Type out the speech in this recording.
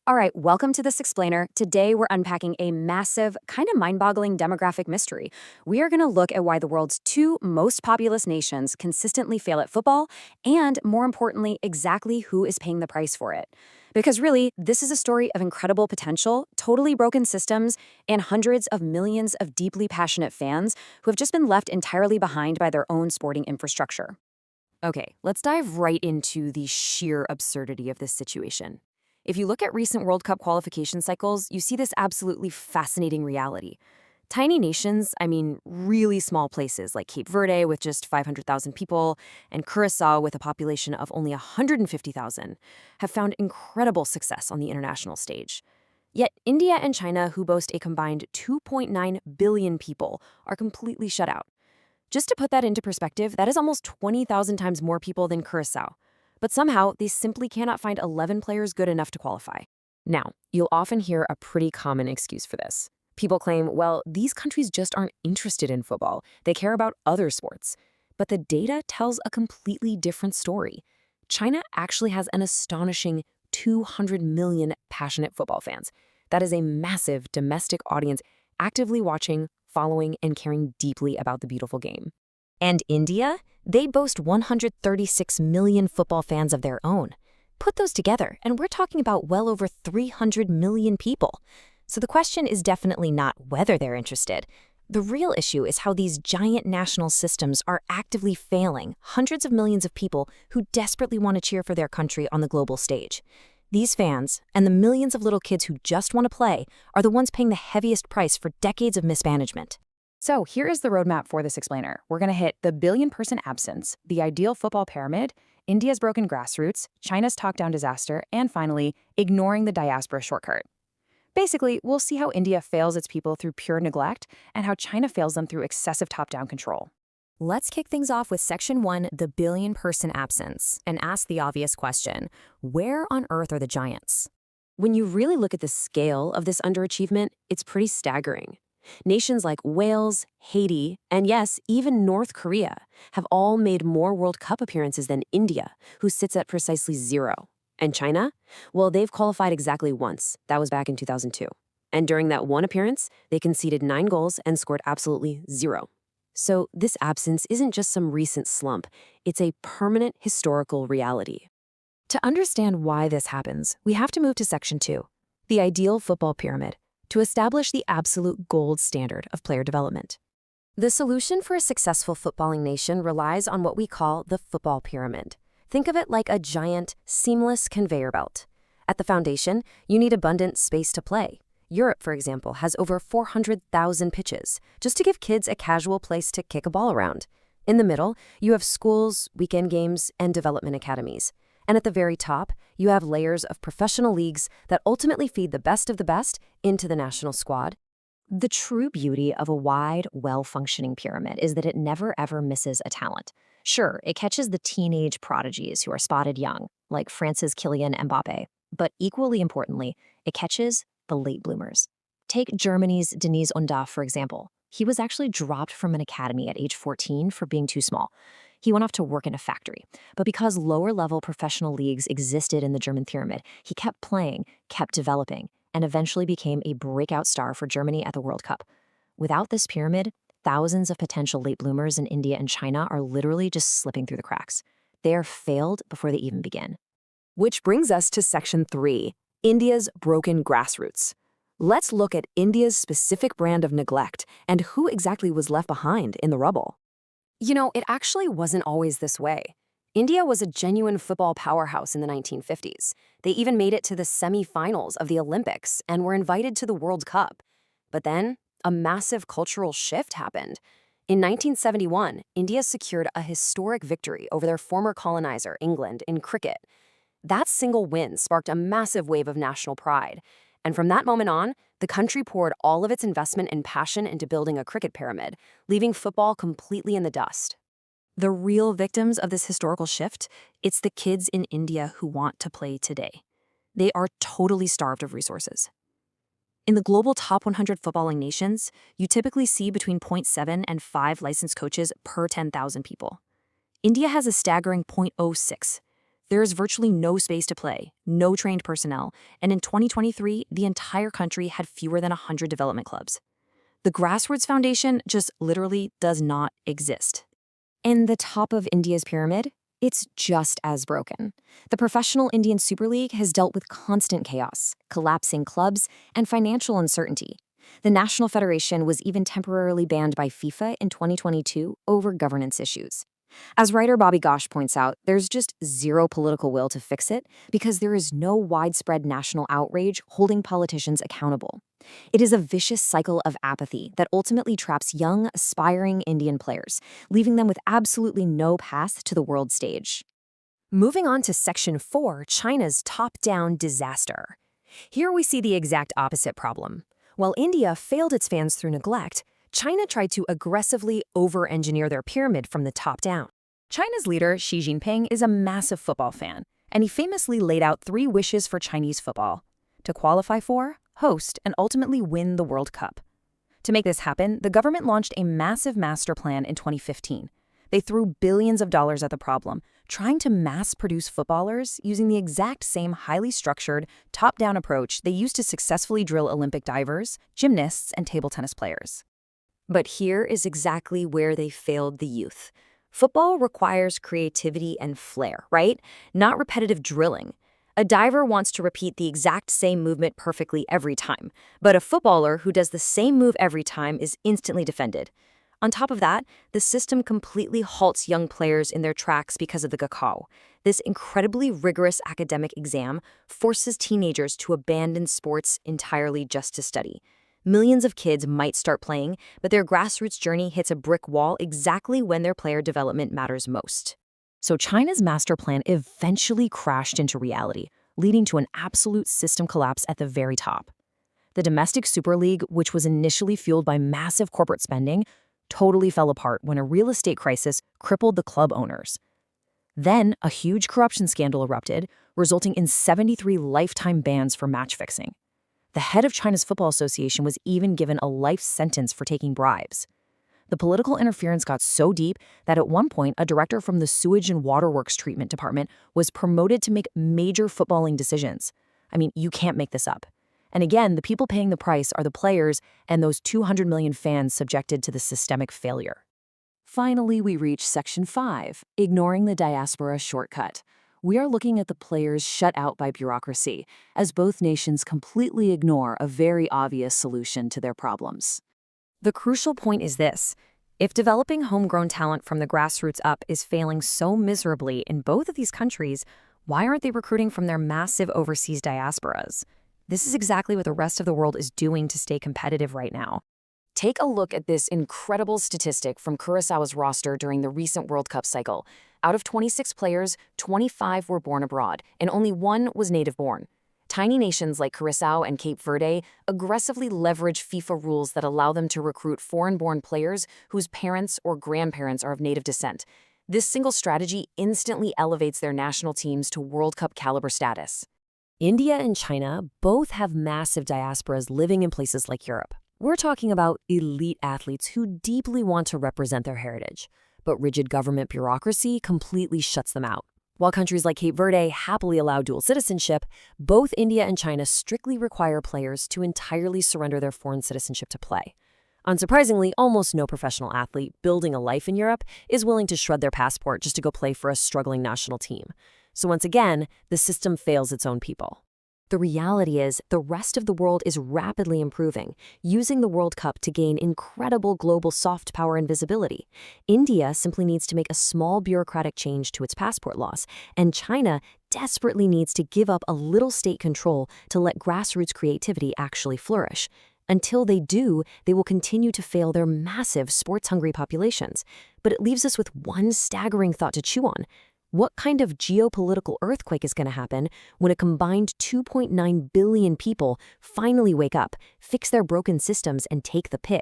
All right, welcome to This Explainer. Today we're unpacking a massive, kind of mind-boggling demographic mystery. We are going to look at why the world's two most populous nations consistently fail at football, and more importantly, exactly who is paying the price for it. Because really, this is a story of incredible potential, totally broken systems, and hundreds of millions of deeply passionate fans who have just been left entirely behind by their own sporting infrastructure. Okay, let's dive right into the sheer absurdity of this situation. If you look at recent World Cup qualification cycles, you see this absolutely fascinating reality. Tiny nations, I mean really small places like Cape Verde with just 500,000 people and Curacao with a population of only 150,000, have found incredible success on the international stage. Yet India and China, who boast a combined 2.9 billion people, are completely shut out. Just to put that into perspective, that is almost 20,000 times more people than Curacao. But somehow, they simply cannot find 11 players good enough to qualify. Now, you'll often hear a pretty common excuse for this. People claim, well, these countries just aren't interested in football. They care about other sports. But the data tells a completely different story. China actually has an astonishing 200 million passionate football fans. That is a massive domestic audience actively watching, following, and caring deeply about the beautiful game. And India? They boast 136 million football fans of their own. Put those together, and we're talking about well over 300 million people. So the question is definitely not whether they're interested. The real issue is how these giant national systems are actively failing hundreds of millions of people who desperately want to cheer for their country on the global stage. These fans, and the millions of little kids who just want to play, are the ones paying the heaviest price for decades of mismanagement. So here is the roadmap for This Explainer. We're going to hit the billion-person absence, the ideal football pyramid, India's broken grassroots, China's talk-down disaster, and finally, ignoring the diaspora shortcut. Basically, we'll see how India fails its people through pure neglect and how China fails them through excessive top-down control. Let's kick things off with Section 1, the billion-person absence, and ask the obvious question, where on earth are the giants? When you really look at the scale of this underachievement, it's pretty staggering. Nations like Wales, Haiti, and yes, even North Korea have all made more World Cup appearances than India, who sits at precisely 0. And China? Well, they've qualified exactly once. That was back in 2002. And during that one appearance, they conceded 9 goals and scored absolutely 0. So this absence isn't just some recent slump. It's a permanent historical reality. To understand why this happens, we have to move to Section 2, the ideal football pyramid, to establish the absolute gold standard of player development. The solution for a successful footballing nation relies on what we call the football pyramid. Think of it like a giant, seamless conveyor belt. At the foundation, you need abundant space to play. Europe, for example, has over 400,000 pitches, just to give kids a casual place to kick a ball around. In the middle, you have schools, weekend games, and development academies. And at the very top, you have layers of professional leagues that ultimately feed the best of the best into the national squad. The true beauty of a wide, well-functioning pyramid is that it never ever misses a talent. Sure, it catches the teenage prodigies who are spotted young, like France's Kylian Mbappe, but equally importantly, it catches the late bloomers. Take Germany's Deniz Undav, for example. He was actually dropped from an academy at age 14 for being too small. He went off to work in a factory. But because lower-level professional leagues existed in the German pyramid, he kept playing, kept developing, and eventually became a breakout star for Germany at the World Cup. Without this pyramid, thousands of potential late bloomers in India and China are literally just slipping through the cracks. They are failed before they even begin. Which brings us to Section 3, India's broken grassroots. Let's look at India's specific brand of neglect and who exactly was left behind in the rubble. You know, it actually wasn't always this way. India was a genuine football powerhouse in the 1950s. They even made it to the semi-finals of the Olympics and were invited to the World Cup. But then, a massive cultural shift happened. In 1971, India secured a historic victory over their former colonizer, England, in cricket. That single win sparked a massive wave of national pride. And from that moment on, the country poured all of its investment and passion into building a cricket pyramid, leaving football completely in the dust. The real victims of this historical shift, it's the kids in India who want to play today. They are totally starved of resources. In the global top 100 footballing nations, you typically see between 0.7 and 5 licensed coaches per 10,000 people. India has a staggering 0.06. There is virtually no space to play, no trained personnel, and in 2023, the entire country had fewer than 100 development clubs. The grassroots foundation just literally does not exist. And the top of India's pyramid? It's just as broken. The professional Indian Super League has dealt with constant chaos, collapsing clubs, and financial uncertainty. The National Federation was even temporarily banned by FIFA in 2022 over governance issues. As writer Bobby Gosh points out, there's just zero political will to fix it because there is no widespread national outrage holding politicians accountable. It is a vicious cycle of apathy that ultimately traps young, aspiring Indian players, leaving them with absolutely no path to the world stage. Moving on to Section 4, China's top-down disaster. Here we see the exact opposite problem. While India failed its fans through neglect, China tried to aggressively over-engineer their pyramid from the top down. China's leader, Xi Jinping, is a massive football fan, and he famously laid out 3 wishes for Chinese football: to qualify for, host, and ultimately win the World Cup. To make this happen, the government launched a massive master plan in 2015. They threw billions of dollars at the problem, trying to mass-produce footballers using the exact same highly structured, top-down approach they used to successfully drill Olympic divers, gymnasts, and table tennis players. But here is exactly where they failed the youth. Football requires creativity and flair, right? Not repetitive drilling. A diver wants to repeat the exact same movement perfectly every time, but a footballer who does the same move every time is instantly defended. On top of that, the system completely halts young players in their tracks because of the Gakao. This incredibly rigorous academic exam forces teenagers to abandon sports entirely just to study. Millions of kids might start playing, but their grassroots journey hits a brick wall exactly when their player development matters most. So China's master plan eventually crashed into reality, leading to an absolute system collapse at the very top. The domestic Super League, which was initially fueled by massive corporate spending, totally fell apart when a real estate crisis crippled the club owners. Then, a huge corruption scandal erupted, resulting in 73 lifetime bans for match fixing. The head of China's Football Association was even given a life sentence for taking bribes. The political interference got so deep that at one point, a director from the Sewage and Waterworks Treatment Department was promoted to make major footballing decisions. I mean, you can't make this up. And again, the people paying the price are the players and those 200 million fans subjected to the systemic failure. Finally, we reach Section 5, ignoring the diaspora shortcut. We are looking at the players shut out by bureaucracy, as both nations completely ignore a very obvious solution to their problems. The crucial point is this: if developing homegrown talent from the grassroots up is failing so miserably in both of these countries, why aren't they recruiting from their massive overseas diasporas? This is exactly what the rest of the world is doing to stay competitive right now. Take a look at this incredible statistic from Curaçao's roster during the recent World Cup cycle. Out of 26 players, 25 were born abroad, and only 1 was native-born. Tiny nations like Curaçao and Cape Verde aggressively leverage FIFA rules that allow them to recruit foreign-born players whose parents or grandparents are of native descent. This single strategy instantly elevates their national teams to World Cup caliber status. India and China both have massive diasporas living in places like Europe. We're talking about elite athletes who deeply want to represent their heritage, but rigid government bureaucracy completely shuts them out. While countries like Cape Verde happily allow dual citizenship, both India and China strictly require players to entirely surrender their foreign citizenship to play. Unsurprisingly, almost no professional athlete building a life in Europe is willing to shred their passport just to go play for a struggling national team. So once again, the system fails its own people. The reality is, the rest of the world is rapidly improving, using the World Cup to gain incredible global soft power and visibility. India simply needs to make a small bureaucratic change to its passport laws, and China desperately needs to give up a little state control to let grassroots creativity actually flourish. Until they do, they will continue to fail their massive sports-hungry populations. But it leaves us with one staggering thought to chew on. What kind of geopolitical earthquake is going to happen when a combined 2.9 billion people finally wake up, fix their broken systems, and take the pit?